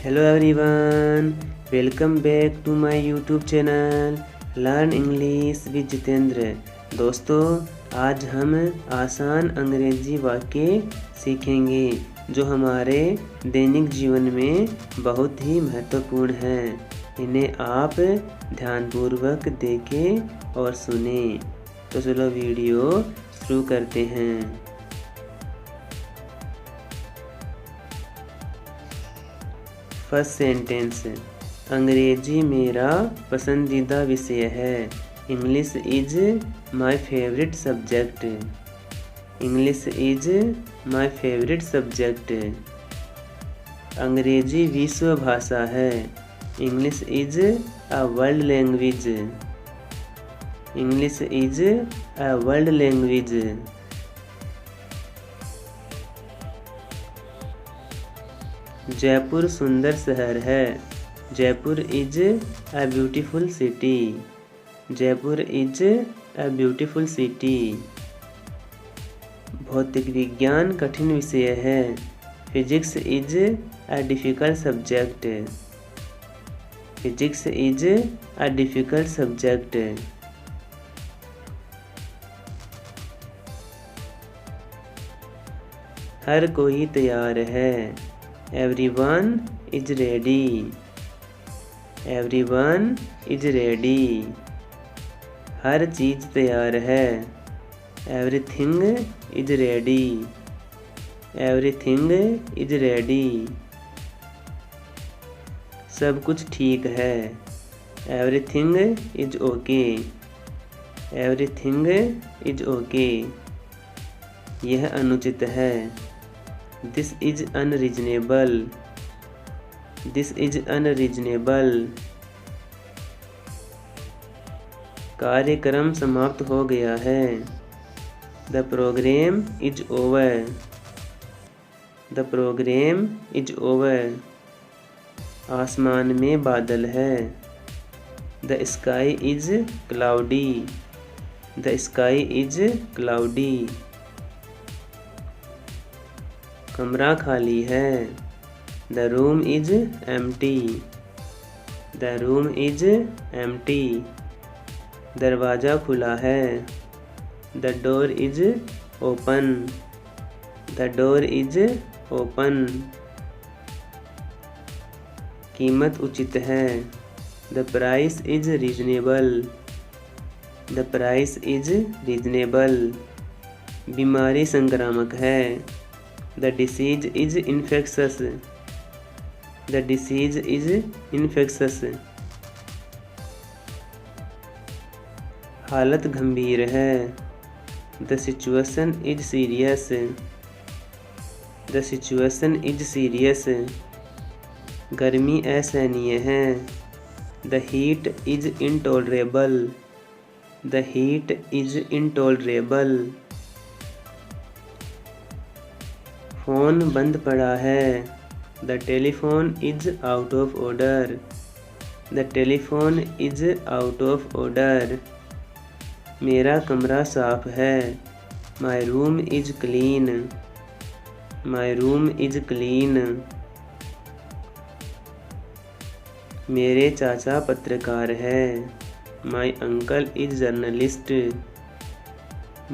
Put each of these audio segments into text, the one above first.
Hello everyone, welcome back to my YouTube channel learn English with Jitendra. दोस्तों, आज हम आसान अंग्रेजी वाक्य सीखेंगे जो हमारे दैनिक जीवन में बहुत ही महत्वपूर्ण हैं। इन्हें आप ध्यानपूर्वक देखें और सुने। तो चलो वीडियो शुरू करते हैं। फर्स्ट सेंटेंस, अंग्रेजी मेरा पसंदीदा विषय है। English is my favourite subject. English is my favourite subject. अंग्रेजी विश्व भाषा है। English is a world language. English is a world language. Jaipur सुंदर शहर है। Jaipur is a beautiful city. Jaipur is a beautiful city. भौतिक विज्ञान कठिन विषय है। Physics is a difficult subject. Physics is a difficult subject. हर कोई तैयार है। Everyone is ready. Everyone is ready. हर चीज़ तैयार है। Everything is ready. Everything is ready. सब कुछ ठीक है। Everything is okay. Everything is okay. यह अनुचित है। This is unreasonable. This is unreasonable. कार्यक्रम समाप्त हो गया है। The program is over. The program is over. आसमान में बादल है। The sky is cloudy. The sky is cloudy. कमरा खाली है। The room is empty. The room is empty. दरवाज़ा खुला है। The door is open. The door is open. कीमत उचित है। The price is reasonable. The price is reasonable. बीमारी संक्रामक है। The disease is infectious. The disease is infectious. हालत गंभीर है। The situation is serious. The situation is serious. गर्मी असहनीय है। The heat is intolerable. The heat is intolerable. Phone बंद पड़ा है। The telephone is out of order. The telephone is out of order. मेरा कमरा साफ है। My room is clean. My room is clean. मेरे चाचा पत्रकार है। My uncle is journalist.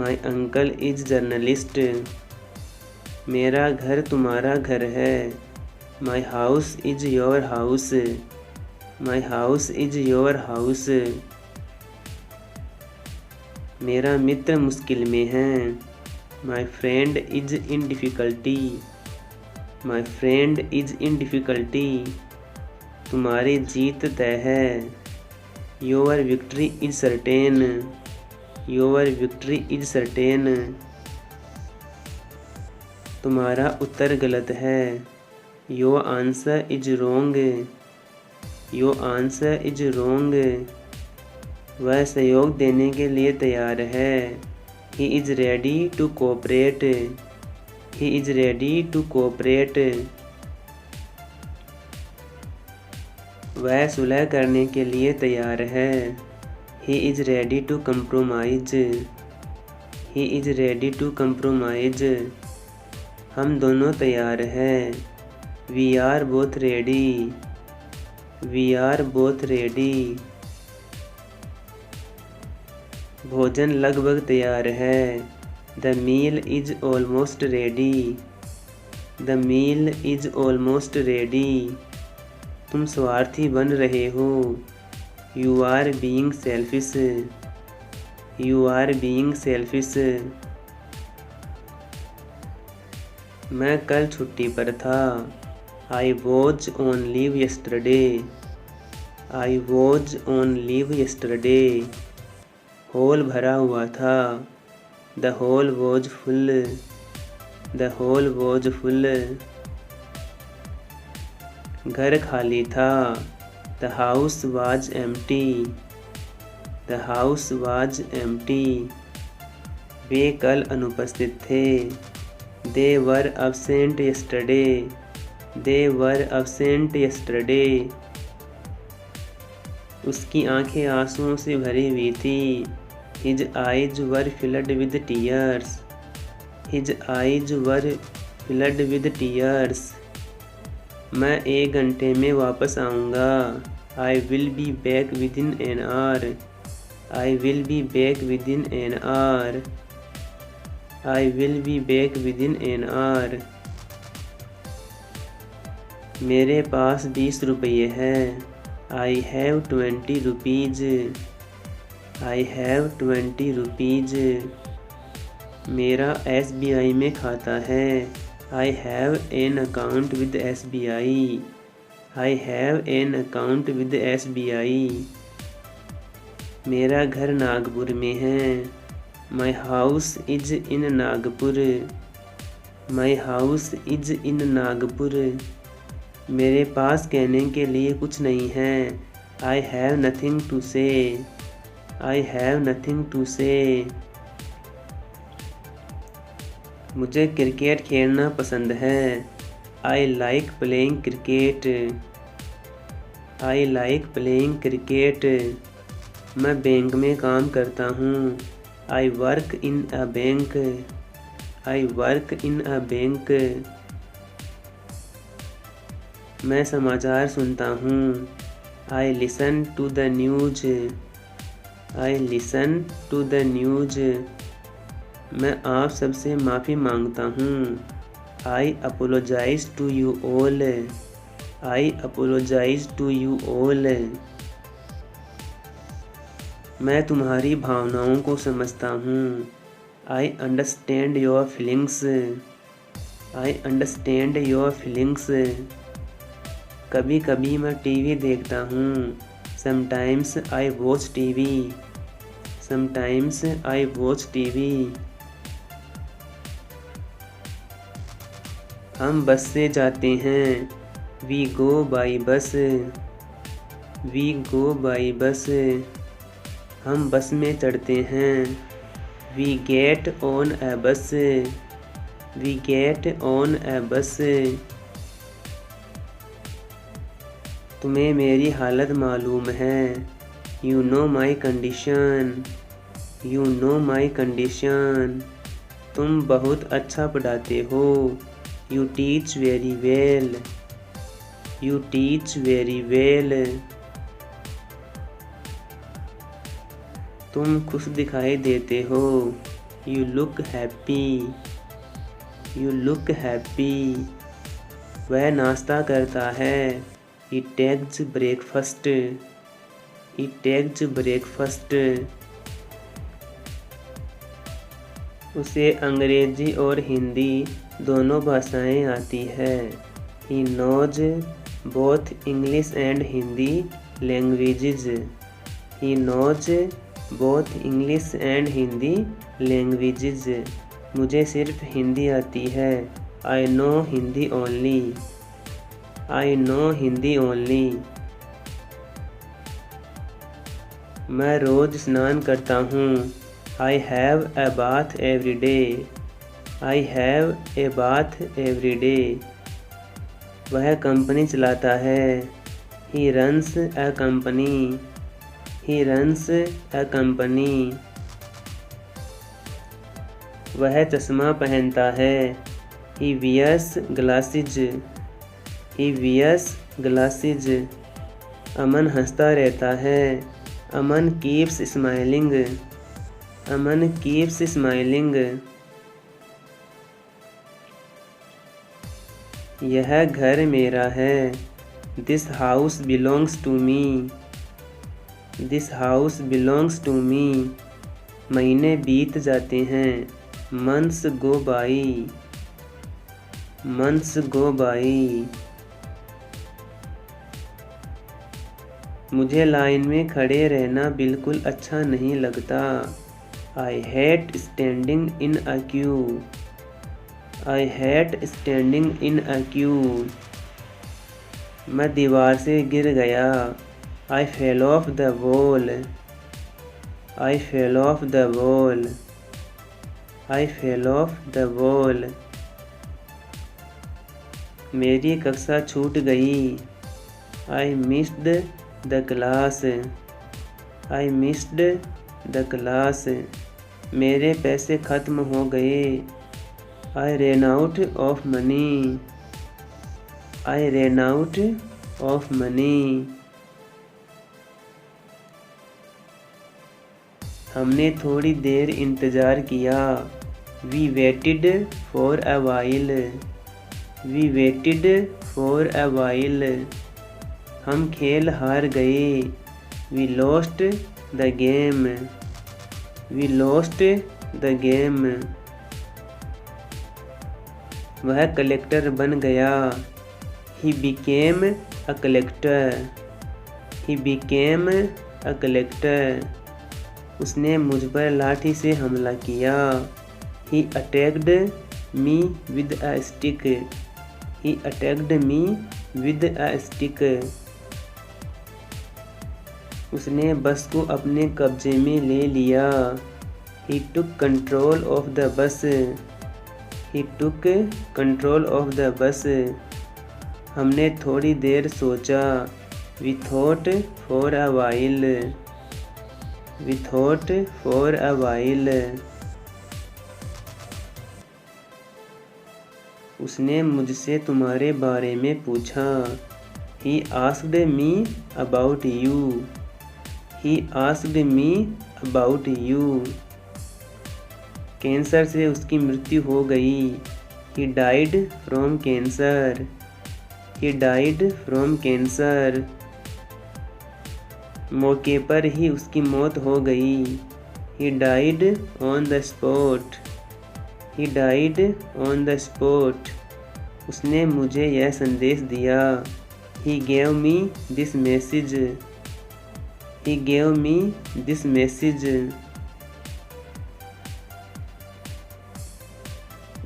My uncle is journalist. मेरा घर तुम्हारा घर है। My house is your house. My house is your house. मेरा मित्र मुश्किल में है। My friend is in difficulty. My friend is in difficulty. तुम्हारी जीत तय है। Your victory is certain. Your victory is certain. तुम्हारा उत्तर गलत है। Your answer is wrong. Your answer is wrong. वह सहयोग देने के लिए तैयार है। He is ready to cooperate. He is ready to cooperate. वह सुलह करने के लिए तैयार है। He is ready to compromise. He is ready to compromise. हम दोनों तैयार हैं। We are both ready. We are both ready. भोजन लगभग तैयार है। The meal is almost ready. The meal is almost ready. तुम स्वार्थी बन रहे हो। You are being selfish. You are being selfish. मैं कल छुट्टी पर था। I was on leave yesterday. I was on leave yesterday. Hall भरा हुआ था। The hall was full. The hall was full. घर खाली था। The house was empty. The house was empty. वे कल अनुपस्थित थे। दे वर absent yesterday. They were absent yesterday. उसकी आंखें आंसुओं से भरी हुई थी। His eyes were filled with tears. His eyes were filled with tears. मैं 1 घंटे में वापस आऊँगा। I will be back within an hour. I will be back within an hour. I will be back within an hour. मेरे पास 20 रुपये हैं। I have 20 rupees. I have 20 rupees. मेरा SBI में खाता है। I have an account with SBI. I have an account with SBI. मेरा घर नागपुर में है। My house is in Nagpur. My house is in Nagpur. मेरे पास कहने के लिए कुछ नहीं है। I have nothing to say. I have nothing to say. मुझे क्रिकेट खेलना पसंद है। I like playing cricket. I like playing cricket. मैं बैंक में काम करता हूँ। I work in a bank. I work in a bank. मैं समाचार सुनता हूँ। I listen to the news. I listen to the news. मैं आप सबसे माफ़ी मांगता हूँ। I apologize to you all. I apologize to you all. मैं तुम्हारी भावनाओं को समझता हूँ। I understand your feelings. I understand your feelings. कभी कभी मैं टीवी देखता हूँ। Sometimes I watch TV. Sometimes I watch TV. हम बस से जाते हैं। We go by bus. We go by bus. हम बस में चढ़ते हैं। We get on a bus. We get on a bus. तुम्हें मेरी हालत मालूम है। You know my condition. You know my condition. तुम बहुत अच्छा पढ़ाते हो। You teach very well. You teach very well. तुम खुश दिखाई देते हो। You look happy. You look happy. वह नाश्ता करता है। He takes breakfast. He takes breakfast. उसे अंग्रेजी और हिंदी दोनों भाषाएं आती है। He knows both English and Hindi languages. He knows both English and Hindi languages. मुझे सिर्फ हिंदी आती है। I know Hindi only. I know Hindi only. मैं रोज़ स्नान करता हूँ। I have a bath every day. I have a bath every day. वह company चलाता है। He runs a company. He runs a company. वह चश्मा पहनता है। He wears glasses. He wears glasses. Aman हंसता रहता है। Aman keeps smiling. Aman keeps smiling. यह घर मेरा है। This house belongs to me. This house belongs to me. महीने बीत जाते हैं। Months go by. Months go by. मुझे लाइन में खड़े रहना बिल्कुल अच्छा नहीं लगता। I hate standing in a queue. I hate standing in a queue. मैं दीवार से गिर गया। I fell off the wall. I fell off the wall. I fell off the wall. मेरी कक्षा छूट गई। I missed the class. I missed the class. मेरे पैसे ख़त्म हो गए। I ran out of money. I ran out of money. हमने थोड़ी देर इंतज़ार किया। We waited for a while. We waited for a while. हम खेल हार गए। We lost the game. We lost the game. वह कलेक्टर बन गया। ही became a collector. He became a collector. उसने मुझ पर लाठी से हमला किया। He attacked me with a stick. He attacked me with a stick. उसने बस को अपने कब्जे में ले लिया। He took control of the bus. He took control of the bus. हमने थोड़ी देर सोचा। We thought for a while. We thought for a while. उसने मुझसे तुम्हारे बारे में पूछा। He asked me about you. He asked me about you. Cancer से उसकी मृत्यु हो गई। He died from cancer. He died from cancer. मौके पर ही उसकी मौत हो गई। He died on the spot. He died on the spot. उसने मुझे यह संदेश दिया। He gave me this message. He gave me this message.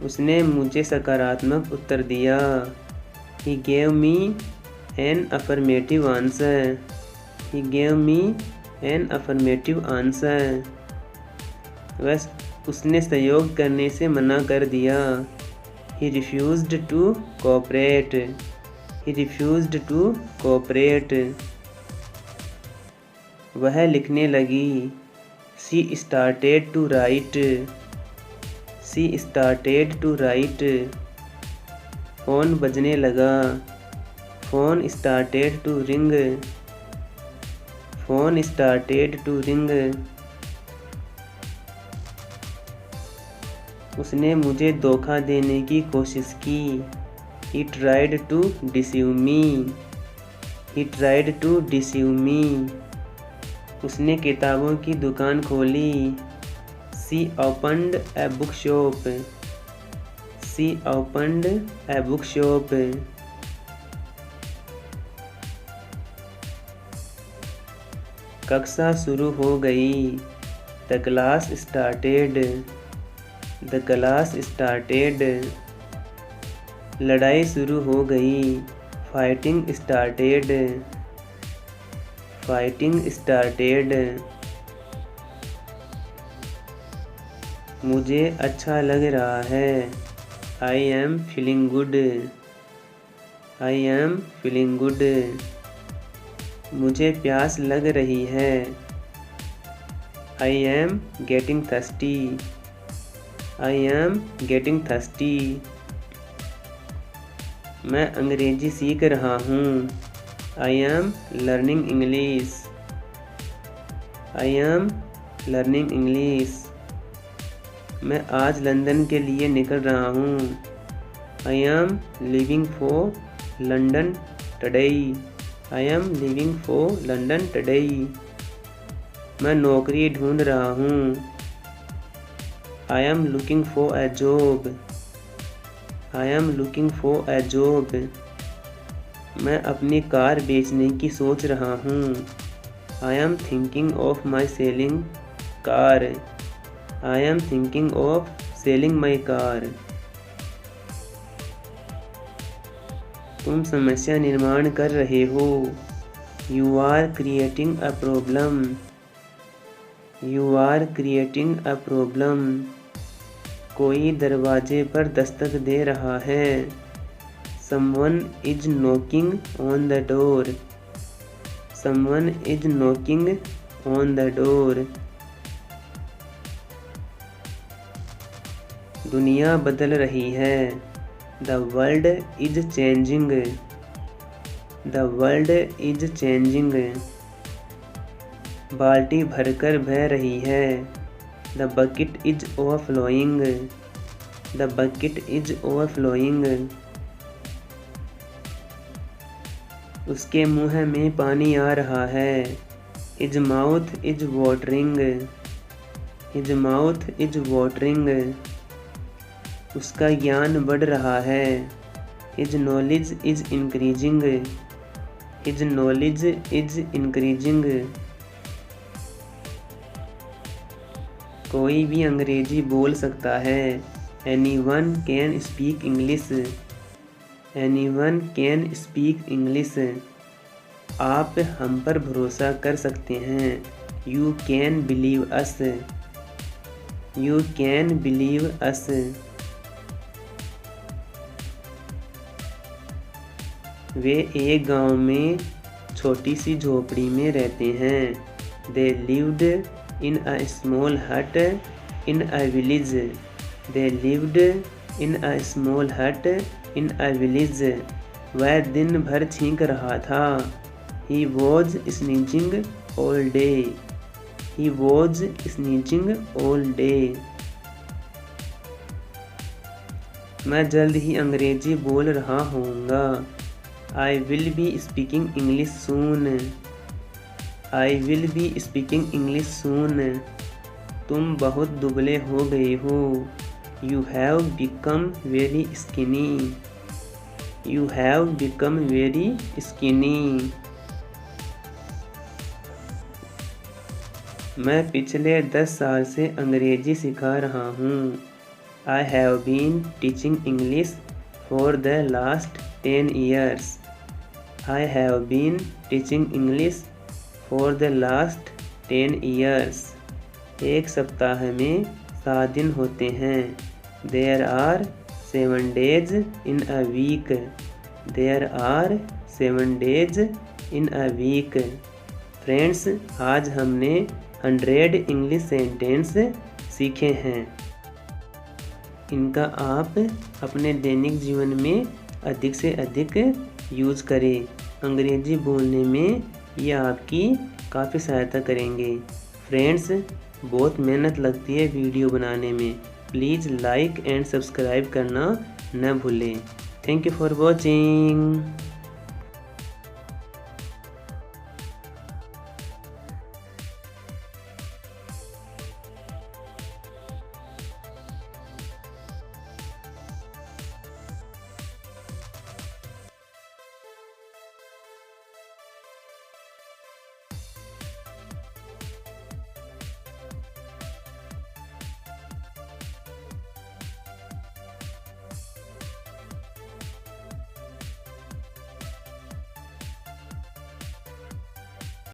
उसने मुझे सकारात्मक उत्तर दिया। He gave me an affirmative answer. He gave me an affirmative answer. बस उसने सहयोग करने से मना कर दिया। He refused to cooperate. He refused to cooperate. वह लिखने लगी। She started to write. She started to write. Phone बजने लगा। Phone started to ring. Phone started to ring. उसने मुझे धोखा देने की कोशिश की। He tried to deceive me. He tried to deceive me. उसने किताबों की दुकान खोली। She opened a bookshop. She opened a bookshop. कक्षा शुरू हो गई। The class started. The class started. लड़ाई शुरू हो गई। Fighting started. Fighting started. मुझे अच्छा लग रहा है। I am feeling good. I am feeling good. मुझे प्यास लग रही है। I am getting thirsty. I am getting thirsty. मैं अंग्रेजी सीख रहा हूँ। I am learning English. I am learning English. मैं आज लंदन के लिए निकल रहा हूँ। I am leaving for London today. I am leaving for London today. मैं नौकरी ढूंढ रहा हूँ। I am looking for a job. I am looking for a job. मैं अपनी कार बेचने की सोच रहा हूँ। I am thinking of my selling car. I am thinking of selling my car. तुम समस्या निर्माण कर रहे हो। You are creating a problem. You are creating a problem. कोई दरवाजे पर दस्तक दे रहा है। Someone is knocking on the door. Someone is knocking on the door. दुनिया बदल रही है। The world is changing. The world is changing. बाल्टी भरकर बह रही है। The bucket is overflowing. The bucket is overflowing. उसके मुंह में पानी आ रहा है। His mouth is watering. His mouth is watering. उसका ज्ञान बढ़ रहा है। His knowledge is increasing. His knowledge is increasing. कोई भी अंग्रेजी बोल सकता है। Anyone can speak English. Anyone can speak English. आप हम पर भरोसा कर सकते हैं। You can believe us. You can believe us. वे एक गांव में छोटी सी झोपड़ी में रहते हैं। दे lived in a small hut in a village. They lived in a small hut in a village. वह दिन भर छींक रहा था। He was sneezing all day. He was sneezing all day. मैं जल्द ही अंग्रेजी बोल रहा होऊंगा। I will be speaking English soon. I will be speaking English soon. तुम बहुत दुबले हो गए हो। You have become very skinny. You have become very skinny. मैं पिछले 10 साल से अंग्रेजी सिखा रहा हूँ। I have been teaching English for the last 10 years. I have been teaching English for the last 10 years. एक सप्ताह में 7 दिन होते हैं। There are 7 days in a week. There are 7 days in a week. Friends, आज हमने 100 English sentence सीखे हैं। इनका आप अपने दैनिक जीवन में अधिक से अधिक यूज़ करें। अंग्रेजी बोलने में ये आपकी काफ़ी सहायता करेंगे। फ्रेंड्स, बहुत मेहनत लगती है वीडियो बनाने में। प्लीज़ लाइक एंड सब्सक्राइब करना न भूलें। Thank you for watching.